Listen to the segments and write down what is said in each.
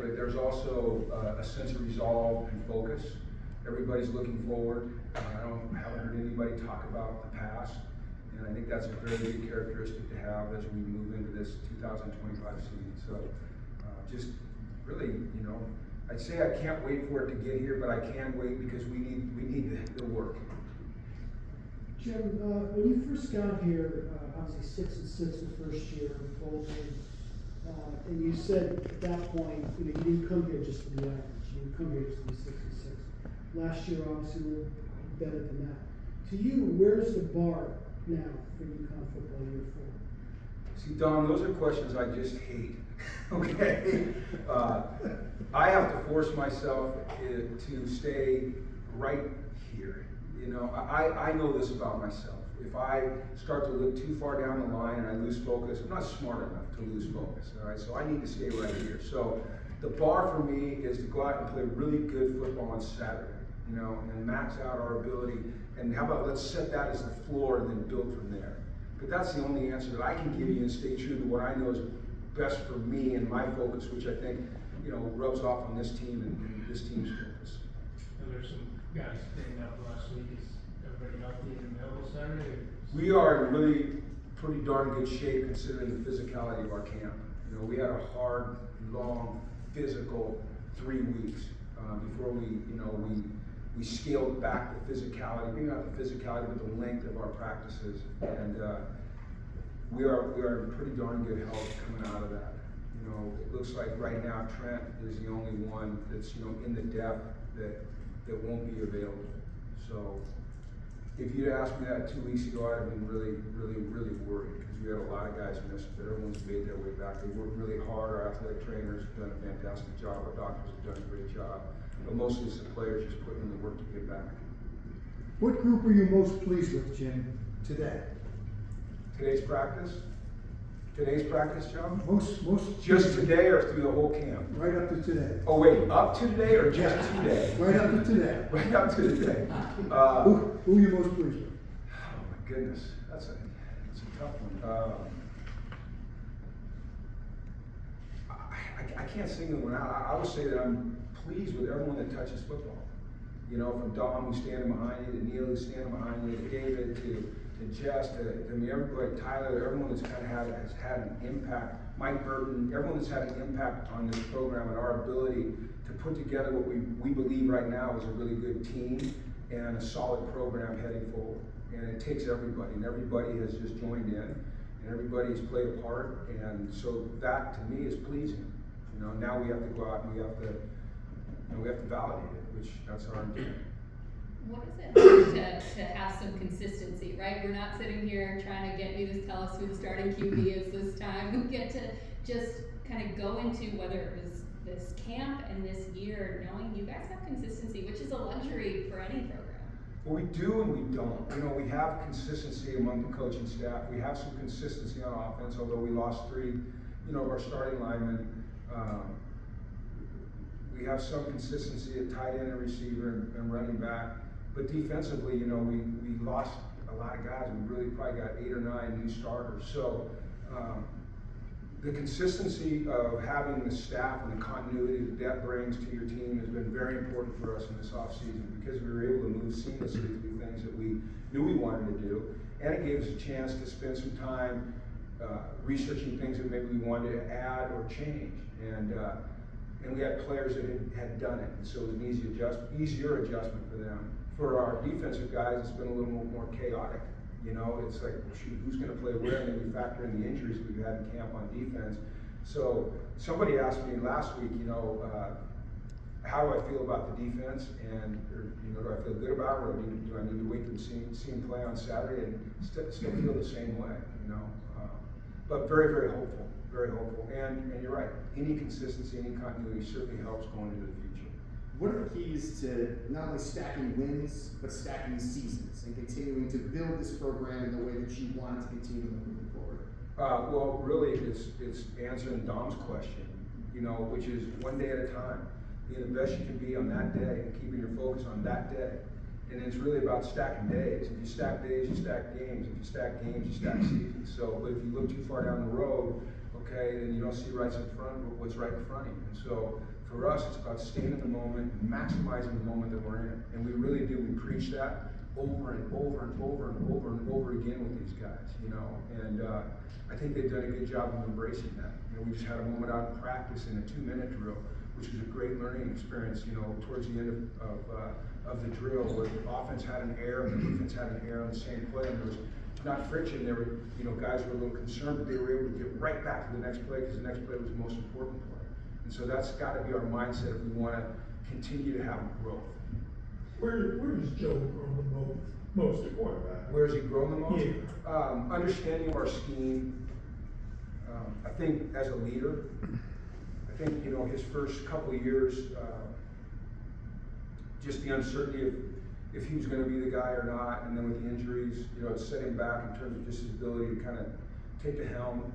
But there's also a sense of resolve and focus. Everybody's looking forward. Haven't heard anybody talk about the past, and I think that's a very good characteristic to have as we move into this 2025 season. So, just really, I'd say I can't wait for it to get here, but I can wait because we need the work. Jim, when you first got here, obviously 6-6 the first year in Bolton, and you said at that point, you didn't come here just to be average. You didn't come here just to be 6-6. Last year, obviously, we were better than that. To you, where's the bar now for UConn football year 4? See, Don, those are questions I just hate. Okay, I have to force myself to stay right here. I know this about myself. If I start to look too far down the line and I lose focus, I'm not smart enough to lose focus. All right, so I need to stay right here. So the bar for me is to go out and play really good football on Saturday, and max out our ability. And how about let's set that as the floor and then build from there. But that's the only answer that I can give you and stay true to what I know is best for me and my focus, which I think, rubs off on this team and this team's focus. And there's some guys staying up last week. Is everybody healthy and available Saturday? We are in really pretty darn good shape considering the physicality of our camp. We had a hard, long, physical 3 weeks before we scaled back the physicality, maybe not the physicality, but the length of our practices. And we are in pretty darn good health coming out of that. It looks like right now Trent is the only one that's in the depth that won't be available. So if you'd asked me that 2 weeks ago, I'd have been really, really, really worried because we had a lot of guys miss, but everyone's made their way back. They worked really hard. Our athletic trainers have done a fantastic job. Our doctors have done a great job. But mostly it's the players just putting in the work to get back. What group are you most pleased with, Jim, today? Today's practice, John? Most Just today or through the whole camp? right up to today. Oh wait, up to today or just today? Right up to today. Right up to today. Who are you most pleased with? Oh my goodness, that's a tough one. I can't single one out. I would say that I'm pleased with everyone that touches football. From Dom who's standing behind you, to Neil who's standing behind you, to David, to Jess, everybody, Tyler, everyone that's has had an impact. Mike Burton, everyone that's had an impact on this program and our ability to put together what we believe right now is a really good team and a solid program heading forward. And it takes everybody, and everybody has just joined in, and everybody's played a part, and so that to me is pleasing. Now we have to go out and we have to validate it, which that's our intent. What is it like to have some consistency, right? We're not sitting here trying to get you to tell us who the starting QB is this time. We get to just kind of go into whether it was this camp and this year, knowing you guys have consistency, which is a luxury for any program. Well, we do and we don't. We have consistency among the coaching staff. We have some consistency on offense, although we lost 3, of our starting linemen. We have some consistency at tight end and receiver and running back. But defensively, we lost a lot of guys. We really probably got 8 or 9 new starters. So the consistency of having the staff and the continuity that that brings to your team has been very important for us in this offseason because we were able to move seamlessly through things that we knew we wanted to do. And it gave us a chance to spend some time researching things that maybe we wanted to add or change. And we had players that had done it, and so it was an easier adjustment for them. For our defensive guys, it's been a little more chaotic. It's like, shoot, who's going to play where? And then we factor in the injuries we've had in camp on defense. So somebody asked me last week, how do I feel about the defense? And do I feel good about it, or do I need to wait to see him play on Saturday? And still feel the same way, But very, very hopeful. Very hopeful, and you're right. Any consistency, any continuity certainly helps going into the future. What are the keys to not only stacking wins, but stacking seasons and continuing to build this program in the way that you want it to continue moving forward? Well, really, it's answering Dom's question, which is one day at a time. Being the best you can be on that day and keeping your focus on that day. And it's really about stacking days. If you stack days, you stack games. If you stack games, you stack seasons. So, but if you look too far down the road, okay, then you don't see what's right in front of you. And so for us, it's about staying in the moment, maximizing the moment that we're in. And we really do, we preach that over and over and over and over and over again with these guys, you know. And I think they've done a good job of embracing that. You know, we just had a moment out in practice in a 2-minute drill, which was a great learning experience, you know, towards the end of the drill, where the offense had an error and the defense had an error on the same play, and there was not friction. There were, you know, guys were a little concerned, but they were able to get right back to the next play because the next play was the most important play. And so that's got to be our mindset if we want to continue to have growth. Where does Joe grow the most at quarterback? Where has he grown the most? Yeah. Understanding of our scheme. I think as a leader, I think, you know, his first couple of years, just the uncertainty of if he was going to be the guy or not, and then with the injuries, you know, it set him back in terms of just his ability to kind of take the helm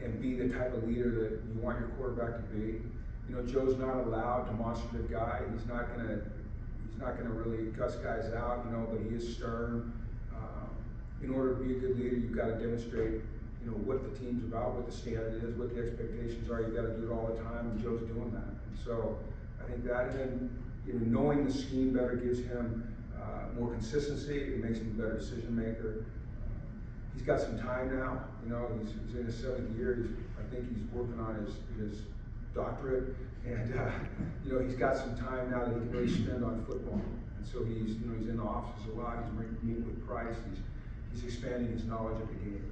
and be the type of leader that you want your quarterback to be. You know, Joe's not a loud, demonstrative guy. He's not gonna really cuss guys out, you know, but he is stern. In order to be a good leader, you've got to demonstrate, you know, what the team's about, what the standard is, what the expectations are. You've got to do it all the time, and Joe's doing that. And so I think that, and then, you know, knowing the scheme better gives him more consistency. It makes him a better decision maker. He's got some time now. You know, he's in his 7th year. I think he's working on his doctorate, and you know, he's got some time now that he can really spend on football. And so he's in the offices a lot. He's meeting with Price. He's expanding his knowledge of the game.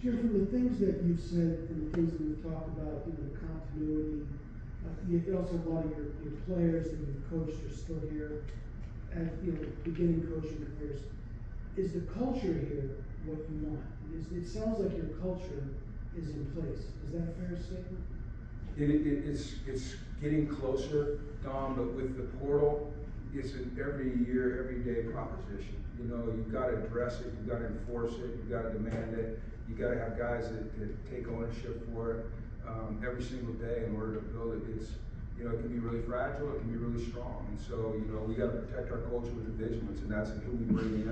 Jim, from the things that you've said and the things that we've talked about, you know, the continuity, you also a lot of your players that you've coached are still here at, you know, beginning coaching careers. Is the culture here what you want? It sounds like your culture is in place. Is that a fair statement? It's getting closer, Dom, but with the portal, it's an every year, every day proposition. You know, you've got to address it, you've got to enforce it, you've got to demand it, you've got to have guys that take ownership for it every single day in order to build it. It's, you know, it can be really fragile, it can be really strong. And so, you know, we got to protect our culture with the vigilance, and that's who we bring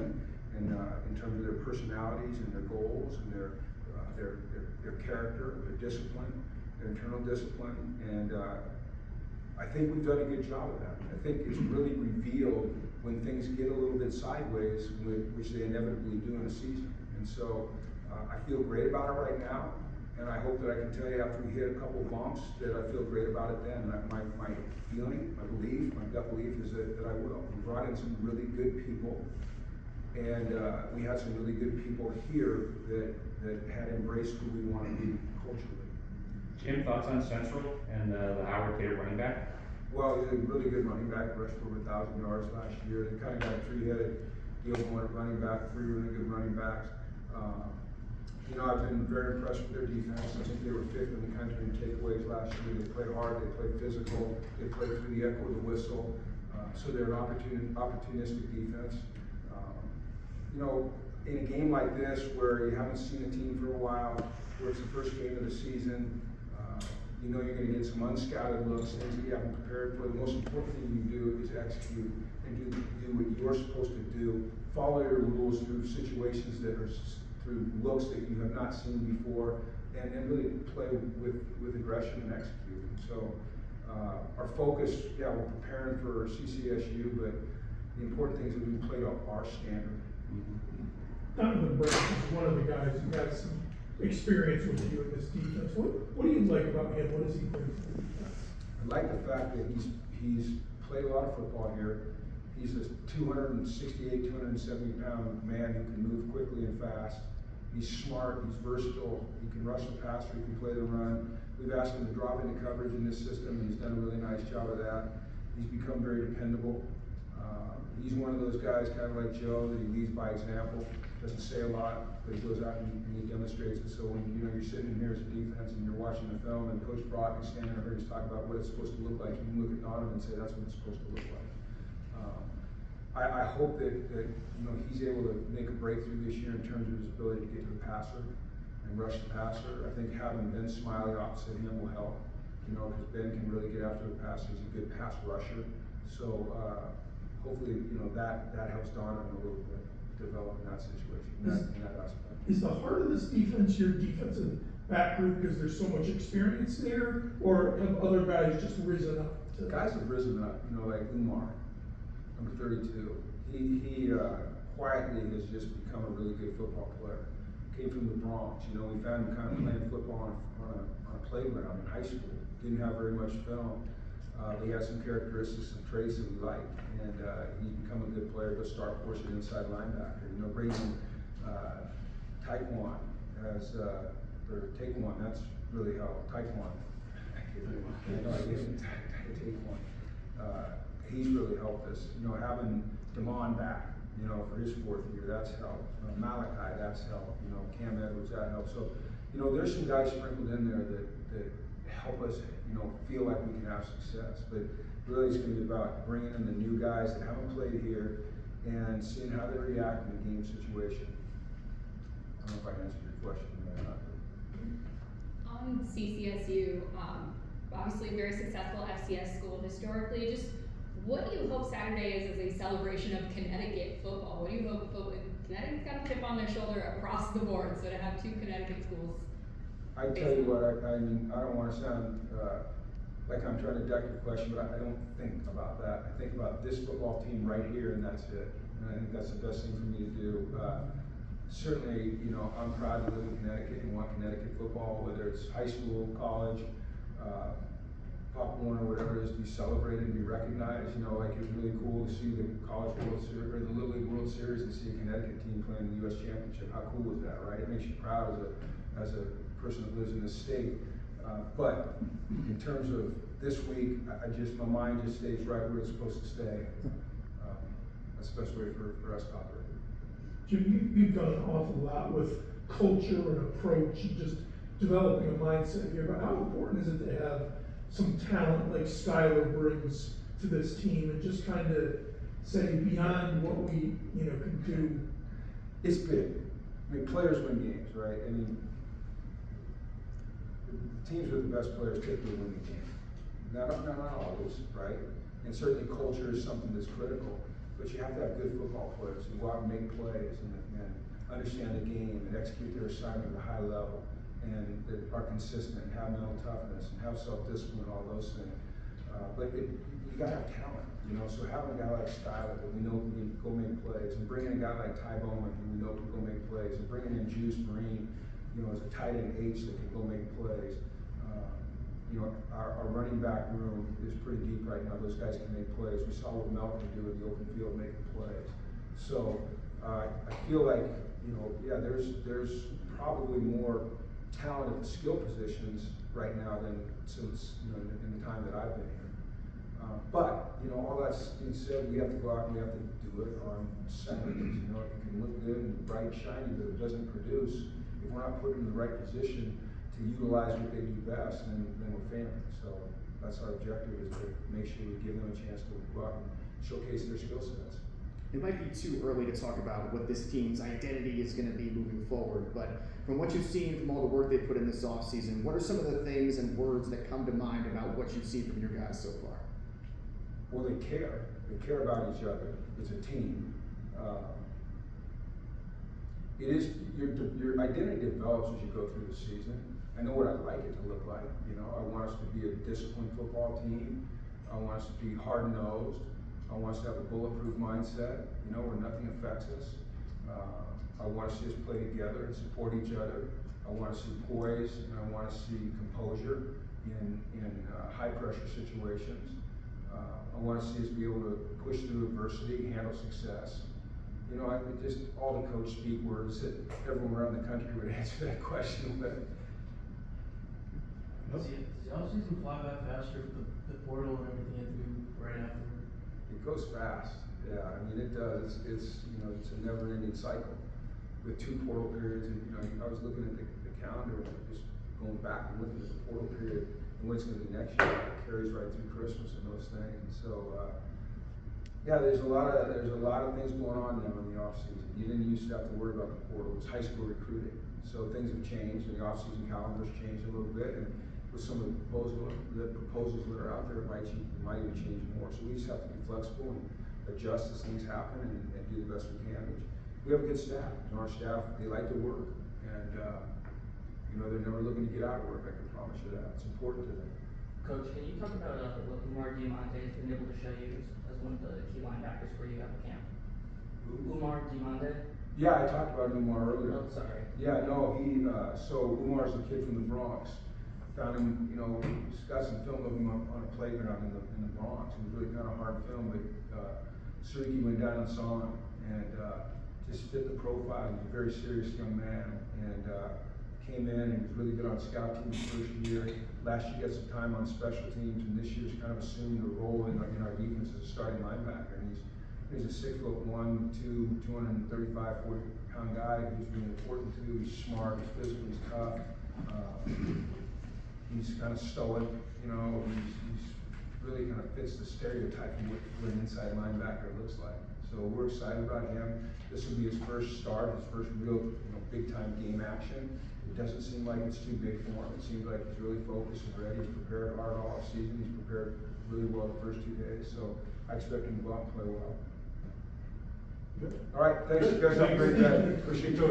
in terms of their personalities and their goals and their character, their discipline, their internal discipline. And I think we've done a good job of that. I think it's really revealed when things get a little bit sideways, which they inevitably do in a season. And so I feel great about it right now. And I hope that I can tell you after we hit a couple bumps that I feel great about it then. And my feeling, my belief, my gut belief is that I will. We brought in some really good people, and we had some really good people here that had embraced who we want to be culturally. Jim, thoughts on Central and the Howard Taylor running back? Well, he's a really good running back, rushed for over 1,000 yards last year. They kind of got a three-headed deal going at running back, 3 really good running backs. You know, I've been very impressed with their defense. I think they were 5th in the country in takeaways last year. They played hard, they played physical, they played through the echo of the whistle. So they're an opportunistic defense. You know, in a game like this where you haven't seen a team for a while, where it's the first game of the season, you know you're going to get some unscouted looks, things that you haven't prepared for. The most important thing you do is execute and do what you're supposed to do. Follow your rules through situations that are through looks that you have not seen before, and really play with aggression and execute. And so our focus, we're preparing for CCSU, but the important thing is that we play up our standard. Donovan Brown is one of the guys who has some experience with you in this defense. What do you like about him? What does he bring to the defense? I like the fact that he's played a lot of football here. He's a 268, 270 pound man who can move quickly and fast. He's smart, he's versatile, he can rush the passer, he can play the run. We've asked him to drop into coverage in this system, and he's done a really nice job of that. He's become very dependable. He's one of those guys, kind of like Joe, that he leads by example. Doesn't say a lot, but he goes out and he demonstrates it. So when you're sitting in here as a defense and you're watching the film, and Coach Brock is standing over here to talk about what it's supposed to look like, you can look at Donovan and say that's what it's supposed to look like. I hope that he's able to make a breakthrough this year in terms of his ability to get to the passer and rush the passer. I think having Ben Smiley opposite him will help, because Ben can really get after the passer. He's a good pass rusher. So hopefully, that helps Donovan a little bit develop in that situation, in that aspect. Is the heart of this defense your defensive that group because there's so much experience there? Or have other guys just risen up to? Guys have risen up, you know, like Umar, number 32. He quietly has just become a really good football player. Came from the Bronx, you know, we found him kind of playing football on a playground in high school. Didn't have very much film. But he had some characteristics and traits that we liked, and he become a good player. Go start for us at inside linebacker. You know, bringing in Taekwon as or Taekwon. That's really helped. Taekwon. I gave him Taekwon. He's really helped us. You know, having Damon back, you know, for his 4th year, that's helped. Malachi, that's helped. You know, Cam Edwards, that helped. So, you know, there's some guys sprinkled in there that help us, you know, feel like we can have success. But really, it's going to be about bringing in the new guys that haven't played here and seeing how they react in a game situation. I don't know if I answered your question or not. On CCSU, obviously a very successful FCS school historically. Just what do you hope Saturday is as a celebration of Connecticut football? What do you hope Connecticut's got a chip on their shoulder across the board, so to have 2 Connecticut schools? I tell you what, I mean, I don't want to sound like I'm trying to duck your question, but I don't think about that. I think about this football team right here, and that's it. And I think that's the best thing for me to do. Certainly, you know, I'm proud to live in Connecticut and want Connecticut football, whether it's high school, college, Pop Warner, whatever it is, to be celebrated and be recognized. You know, like it was really cool to see the College World Series or the Little League World Series and see a Connecticut team playing the U.S. Championship. How cool was that, right? It makes you proud as a person that lives in this state. But in terms of this week, my mind just stays right where it's supposed to stay. That's the best way for us to operate. Jim, you've done an awful lot with culture and approach and just developing a mindset here, but how important is it to have some talent like Skylar brings to this team and just kind of say beyond what we, you know, can do? It's big. I mean, players win games, right? I mean, the teams with the best players typically win the game. Not always, right? And certainly culture is something that's critical. But you have to have good football players who go out and make plays and understand the game and execute their assignment at a high level and that are consistent and have mental toughness and have self-discipline, all those things. But you gotta have talent, you know. So having a guy like Skyler that we know can go make plays, and bringing a guy like Ty Bowman who we know can go make plays, and bringing in Juice Marine, you know, as a tight end H that can go make plays. You know, our running back room is pretty deep right now. Those guys can make plays. We saw what Mel can do in the open field making plays. So I feel like, you know, yeah, there's probably more talent at the skill positions right now than since, you know, in the time that I've been here. But, you know, all that being said, we have to go out and we have to do it on Saturdays. You know, it can look good and bright and shiny, but it doesn't produce. If we're not put in the right position to utilize what they do best, then we're failing. So that's our objective, is to make sure we give them a chance to go out and showcase their skill sets. It might be too early to talk about what this team's identity is going to be moving forward, but from what you've seen from all the work they've put in this offseason, what are some of the things and words that come to mind about what you've seen from your guys so far? Well, they care. They care about each other. It's a team. It is your identity develops as you go through the season. I know what I'd like it to look like. You know, I want us to be a disciplined football team. I want us to be hard-nosed. I want us to have a bulletproof mindset, you know, where nothing affects us. I want to see us play together and support each other. I want to see poise, and I want to see composure in high-pressure situations. I want to see us be able to push through adversity, handle success. You know, just all the coach speak words that everyone around the country would answer that question with. Does the offseason fly by faster with the portal and everything you have to do right after? It goes fast, yeah. I mean, it does. It's you know, it's a never-ending cycle with 2 portal periods. And you know, I was looking at the calendar and just going back and looking at the portal period and what's going to be next year. It carries right through Christmas and those things. And so, yeah, there's a lot of things going on now in the offseason. You didn't used to have to worry about the portal. It was high school recruiting. So things have changed, and the offseason calendar's changed a little bit. And with some of the proposals that are out there, it might even change more. So we just have to be flexible and adjust as things happen and do the best we can. We have a good staff, and our staff, they like to work. And You know, they're never looking to get out of work, I can promise you that. It's important to them. Coach, can you talk about what Umar Diamante has been able to show you as one of the key linebackers for you at the camp? Umar Diamante? Yeah, I talked about Umar earlier. Oh, sorry. Yeah, no, so Umar's a kid from the Bronx. Found him, you know, just got some film of him on a playground in the Bronx. It was really kind of hard film, but Suzuki went down and saw him and just fit the profile. He was a very serious young man and came in and was really good on scout team his first year. Last year he got some time on special teams, and this year's kind of assumed a role in our defense as a starting linebacker. And he's a 6'1", 235, 40-pound guy who's really important too. He's smart, he's physical, he's tough. He's kind of stoic, you know, he's really kind of fits the stereotype of what an inside linebacker looks like. So we're excited about him. This will be his first start, his first real, big time game action. It doesn't seem like it's too big for him. It seems like he's really focused and ready. He's prepared hard all season. He's prepared really well the first 2 days. So I expect him to go out and play well. Good. All right, thanks you guys. Have a great day. Appreciate you.